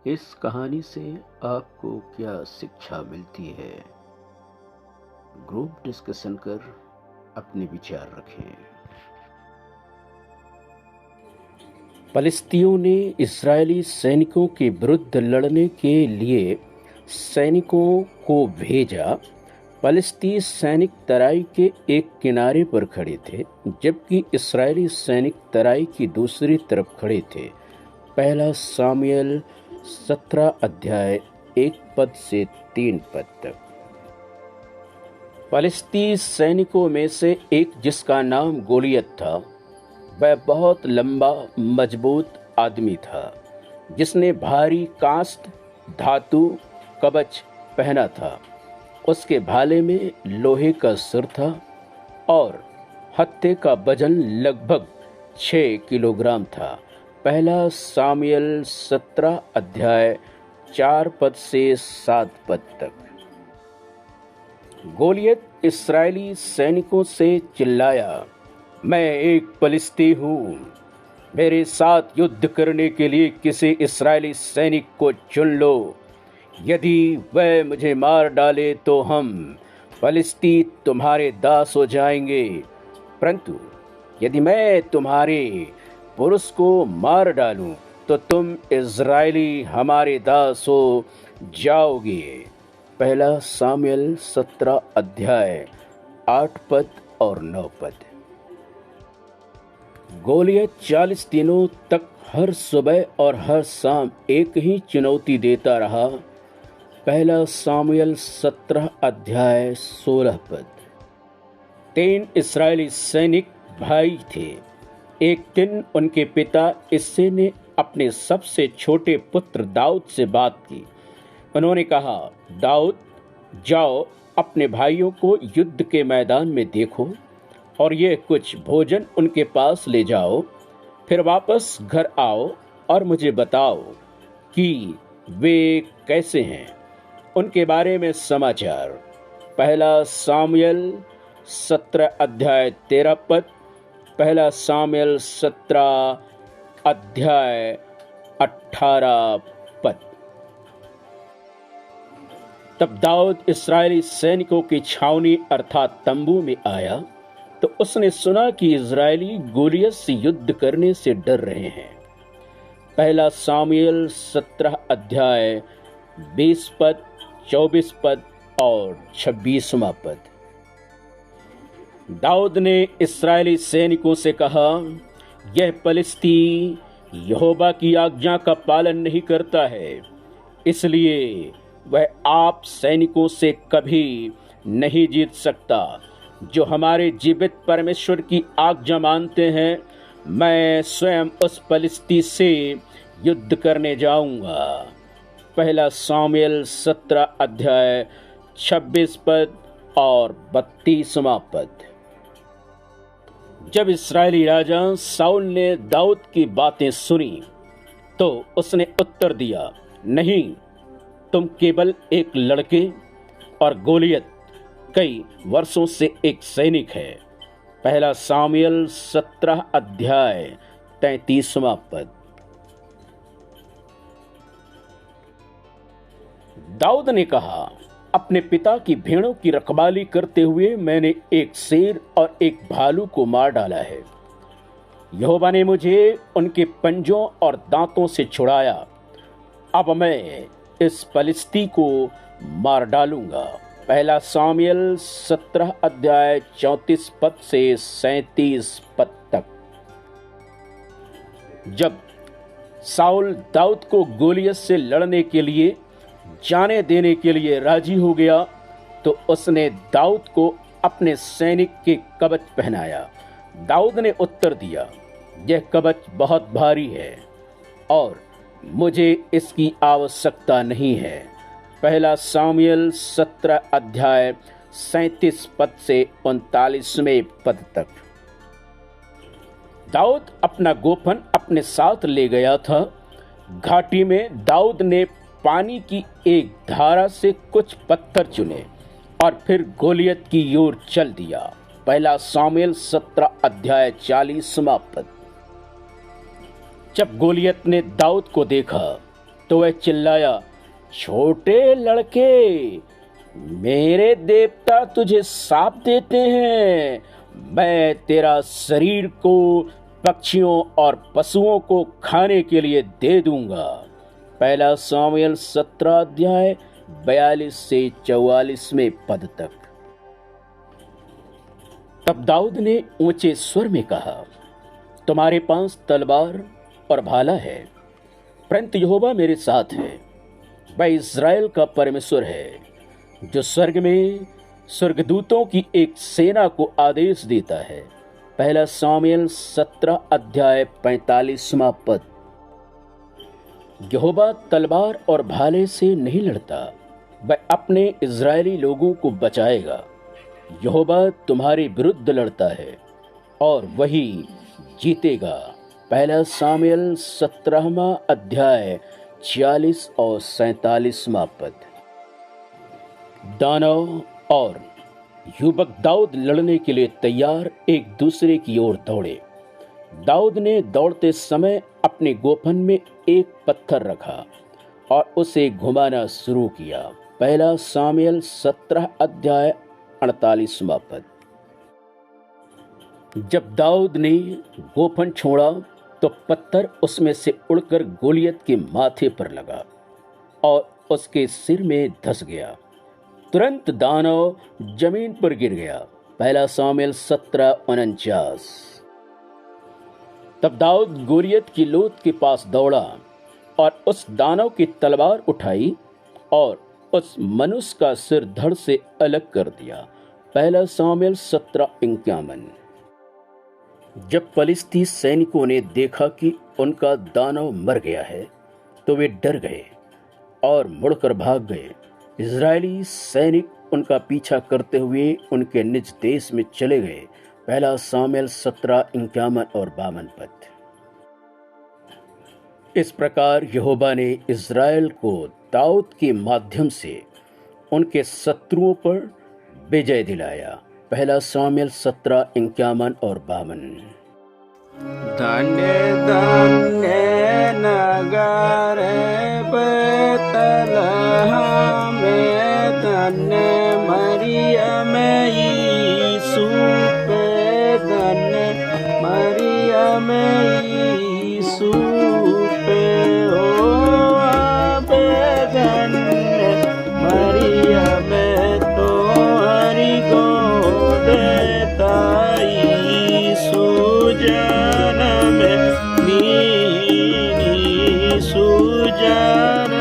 इस कहानी से आपको क्या शिक्षा मिलती है? ग्रुप डिस्कशन कर अपने विचार रखें। फलिस्तीनियों ने इस्राएली सैनिकों के विरुद्ध लड़ने के लिए सैनिकों को भेजा। फलिस्तीनी सैनिक तराई के एक किनारे पर खड़े थे, जबकि इस्राएली सैनिक तराई की दूसरी तरफ खड़े थे। पहला सामुएल 17 अध्याय 1 पद से 3 पद तक। फलिस्तीनी सैनिकों में से एक, जिसका नाम गोलियत था, वह बहुत लंबा मजबूत आदमी था, जिसने भारी कांस्य धातु कवच पहना था। उसके भाले में लोहे का सिर था और हत्थे का वजन लगभग 6 किलोग्राम था। पहला सामुएल 17 अध्याय 4 पद से 7 पद तक। गोलियत इस्राएली सैनिकों से चिल्लाया, मैं एक फलिस्ती हूँ, मेरे साथ युद्ध करने के लिए किसी इस्राएली सैनिक को चुन लो। यदि वह मुझे मार डाले तो हम फलिस्ती तुम्हारे दास हो जाएंगे, परंतु यदि मैं तुम्हारे पुरुष को मार डालूं तो तुम इज़राइली हमारे दास हो जाओगे। पहला सामुएल 17 अध्याय 8 पद और 9 पद। गोलियत 40 दिनों तक हर सुबह और हर शाम एक ही चुनौती देता रहा। पहला सामुएल 17 अध्याय 16 पद। 3 इस्राएली सैनिक भाई थे। एक दिन उनके पिता इस्से ने अपने सबसे छोटे पुत्र दाऊद से बात की। उन्होंने कहा, दाऊद, जाओ अपने भाइयों को युद्ध के मैदान में देखो और ये कुछ भोजन उनके पास ले जाओ, फिर वापस घर आओ और मुझे बताओ कि वे कैसे हैं, उनके बारे में समाचार। पहला सामुएल 17 अध्याय 13 पद, पहला सामुएल 17 अध्याय 18 पद। तब दाऊद इस्राएली सैनिकों की छावनी अर्थात तंबू में आया तो उसने सुना कि इज़राइली गोलियत से युद्ध करने से डर रहे हैं। पहला सामुएल 17 अध्याय 20 पद, 24 पद और 26वां पद। दाऊद ने इस्राएली सैनिकों से कहा, यह फलिस्ती यहोवा की आज्ञा का पालन नहीं करता है, इसलिए वह आप सैनिकों से कभी नहीं जीत सकता। जो हमारे जीवित परमेश्वर की आज्ञा मानते हैं, मैं स्वयं उस फलिस्ती से युद्ध करने जाऊंगा। पहला सामुएल 17 अध्याय 26 पद और 32वां पद। जब इस्राएली राजा साउल ने दाऊद की बातें सुनी तो उसने उत्तर दिया, नहीं, तुम केवल एक लड़के और गोलियत कई वर्षों से एक सैनिक है। पहला सामुएल 17 अध्याय 33वां पद। दाऊद ने कहा, अपने पिता की भेड़ों की रखवाली करते हुए मैंने एक शेर और एक भालू को मार डाला है। यहोवा ने मुझे उनके पंजों और दांतों से छुड़ाया। अब मैं इस फलिस्ती को मार डालूंगा। पहला सामुएल 17 अध्याय 34 पद से 37 पद तक। जब साउल दाऊद को गोलियत से लड़ने के लिए जाने देने के लिए राजी हो गया तो उसने दाऊद को अपने सैनिक के कवच पहनाया। दाऊद ने उत्तर दिया, यह कवच बहुत भारी है और मुझे इसकी आवश्यकता नहीं है। पहला सामुएल 17 अध्याय 37 पद से 39वें पद तक। दाऊद अपना गोफन अपने साथ ले गया था। घाटी में दाऊद ने पानी की एक धारा से कुछ पत्थर चुने और फिर गोलियत की ओर चल दिया। पहला सामुएल 17 अध्याय 40वां पद। जब गोलियत ने दाऊद को देखा तो वह चिल्लाया, छोटे लड़के, मेरे देवता तुझे साप देते हैं, मैं तेरा शरीर को पक्षियों और पशुओं को खाने के लिए दे दूंगा। पहला सामुएल 17 अध्याय 42 से 44वें पद तक। तब दाऊद ने ऊंचे स्वर में कहा, तुम्हारे पास तलवार और भाला है, परंतु यहोवा मेरे साथ है। वह इज़राइल का परमेश्वर है, जो स्वर्ग में स्वर्गदूतों की एक सेना को आदेश देता है। पहला सामुएल 17 अध्याय 45वां पद। यहोवा तलवार और भाले से नहीं लड़ता, वह अपने इज़राइली लोगों को बचाएगा। यहोवा तुम्हारे विरुद्ध लड़ता है और वही जीतेगा। पहला सामुएल 17वां अध्याय 46 और 47वां पद। दानव और युवक दाऊद लड़ने के लिए तैयार एक दूसरे की ओर दौड़े। दाऊद ने दौड़ते समय अपने गोफन में एक पत्थर रखा और उसे घुमाना शुरू किया। पहला सामुएल 17 अध्याय 48वां पद। जब दाऊद ने गोफन छोड़ा तो पत्थर उसमें से उड़कर गोलियत के माथे पर लगा और उसके सिर में धंस गया। तुरंत दानव जमीन पर गिर गया। पहला सामुएल 17:49। तब दाऊद गोलियत की लोथ के पास दौड़ा और उस दानव की तलवार उठाई और उस मनुष्य का सिर धड़ से अलग कर दिया। पहला सामुएल 17:51। जब फलिस्ती सैनिकों ने देखा कि उनका दानव मर गया है तो वे डर गए और मुड़कर भाग गए। इज़राइली सैनिक उनका पीछा करते हुए उनके निज देश में चले गए। पहला सामुएल 17:51 और 52 पद। इस प्रकार यहोवा ने इज़राइल को दाऊद के माध्यम से उनके शत्रुओं पर विजय दिलाया। पहला सामुएल 17:51 और 52। धन्य धन्य नगर बेतलहम में, धन्य मरियम यीशु पे, धन्य मरियम यीशु पे, ओ आबे धन्य मरियम तो हरि गोद ताई सुजन में नी सुजन